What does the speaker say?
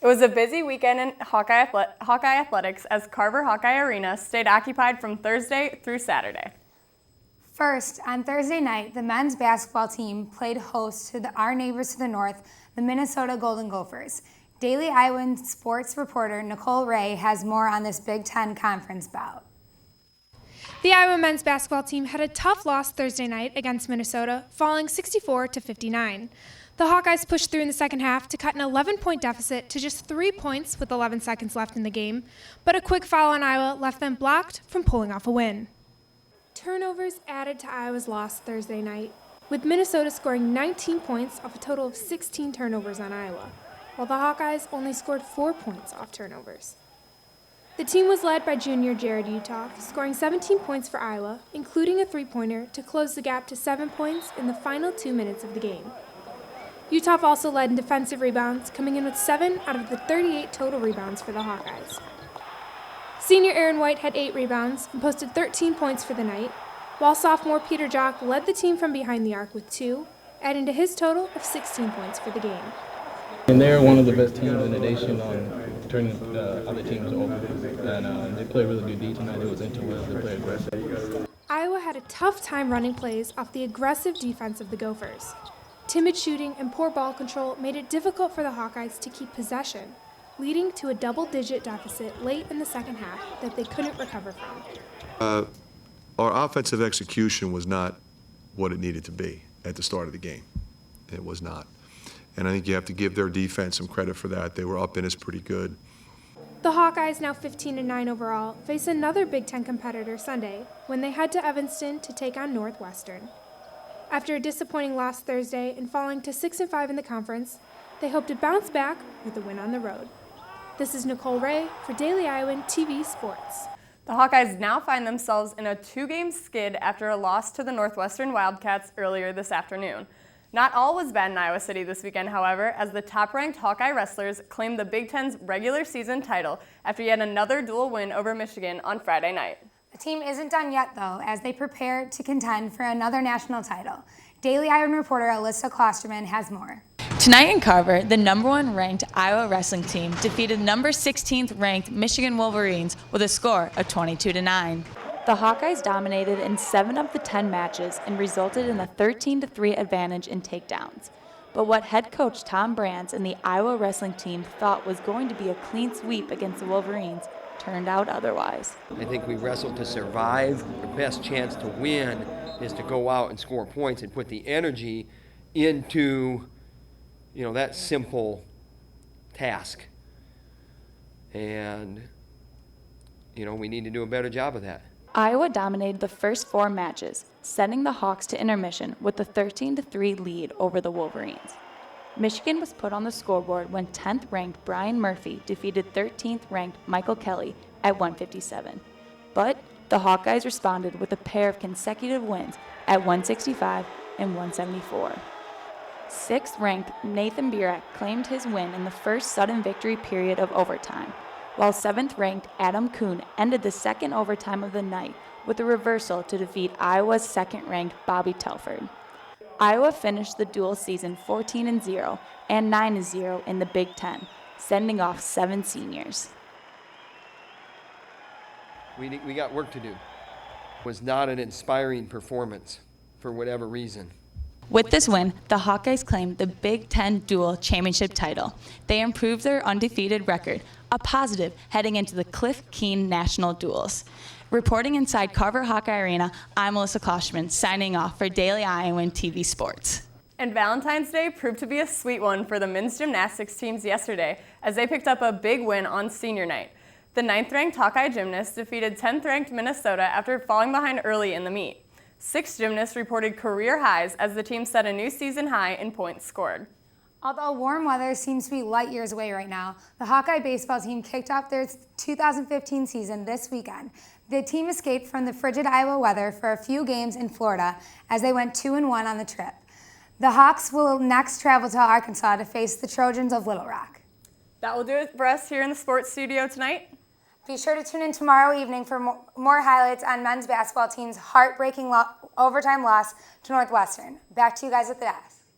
It was a busy weekend in Hawkeye athletics as Carver Hawkeye Arena stayed occupied from Thursday through Saturday. First, on Thursday night, the men's basketball team played host to our neighbors to the north, the Minnesota Golden Gophers. Daily Iowan sports reporter Nicole Ray has more on this Big Ten conference bout. The Iowa men's basketball team had a tough loss Thursday night against Minnesota, falling 64-59. The Hawkeyes pushed through in the second half to cut an 11-point deficit to just 3 points with 11 seconds left in the game, but a quick foul on Iowa left them blocked from pulling off a win. Turnovers added to Iowa's loss Thursday night, with Minnesota scoring 19 points off a total of 16 turnovers on Iowa, while the Hawkeyes only scored 4 points off turnovers. The team was led by junior Jared Uthoff, scoring 17 points for Iowa, including a three-pointer to close the gap to 7 points in the final 2 minutes of the game. Uthoff also led in defensive rebounds, coming in with 7 out of the 38 total rebounds for the Hawkeyes. Senior Aaron White had 8 rebounds and posted 13 points for the night, while sophomore Peter Jock led the team from behind the arc with 2, adding to his total of 16 points for the game. And they're one of the best teams in the nation on turning other teams over. And they played really good D tonight. It was intimate. They played aggressive. Iowa had a tough time running plays off the aggressive defense of the Gophers. Timid shooting and poor ball control made it difficult for the Hawkeyes to keep possession, leading to a double-digit deficit late in the second half that they couldn't recover from. Our offensive execution was not what it needed to be at the start of the game. It was not. And I think you have to give their defense some credit for that. They were up in us pretty good. The Hawkeyes, now 15-9 overall, face another Big Ten competitor Sunday when they head to Evanston to take on Northwestern. After a disappointing loss Thursday and falling to 6-5 in the conference, they hope to bounce back with a win on the road. This is Nicole Ray for Daily Iowan TV Sports. The Hawkeyes now find themselves in a 2-game skid after a loss to the Northwestern Wildcats earlier this afternoon. Not all was bad in Iowa City this weekend, however, as the top-ranked Hawkeye wrestlers claimed the Big Ten's regular season title after yet another dual win over Michigan on Friday night. The team isn't done yet, though, as they prepare to contend for another national title. Daily Iowan reporter Alyssa Klosterman has more. Tonight in Carver, the number 1 ranked Iowa wrestling team defeated number 16th ranked Michigan Wolverines with a score of 22-9. The Hawkeyes dominated in 7 of the 10 matches and resulted in a 13-3 advantage in takedowns. But what head coach Tom Brands and the Iowa wrestling team thought was going to be a clean sweep against the Wolverines turned out otherwise. I think we wrestled to survive. The best chance to win is to go out and score points and put the energy into, that simple task. And, we need to do a better job of that. Iowa dominated the first 4 matches, sending the Hawks to intermission with a 13-3 lead over the Wolverines. Michigan was put on the scoreboard when 10th-ranked Brian Murphy defeated 13th-ranked Michael Kelly at 157. But the Hawkeyes responded with a pair of consecutive wins at 165 and 174. 6th-ranked Nathan Burek claimed his win in the first sudden victory period of overtime, while 7th-ranked Adam Kuhn ended the second overtime of the night with a reversal to defeat Iowa's 2nd-ranked Bobby Telford. Iowa finished the dual season 14-0 and 9-0 in the Big Ten, sending off 7 seniors. We got work to do. It was not an inspiring performance for whatever reason. With this win, the Hawkeyes claimed the Big Ten Dual Championship title. They improved their undefeated record, a positive heading into the Cliff Keen National Duels. Reporting inside Carver Hawkeye Arena, I'm Melissa Klosterman, signing off for Daily Iowan TV Sports. And Valentine's Day proved to be a sweet one for the men's gymnastics teams yesterday as they picked up a big win on senior night. The 9th-ranked Hawkeye gymnasts defeated 10th-ranked Minnesota after falling behind early in the meet. 6 gymnasts reported career highs as the team set a new season high in points scored. Although warm weather seems to be light years away right now, the Hawkeye baseball team kicked off their 2015 season this weekend. The team escaped from the frigid Iowa weather for a few games in Florida as they went 2-1 on the trip. The Hawks will next travel to Arkansas to face the Trojans of Little Rock. That will do it for us here in the sports studio tonight. Be sure to tune in tomorrow evening for more highlights on men's basketball team's heartbreaking overtime loss to Northwestern. Back to you guys at the desk.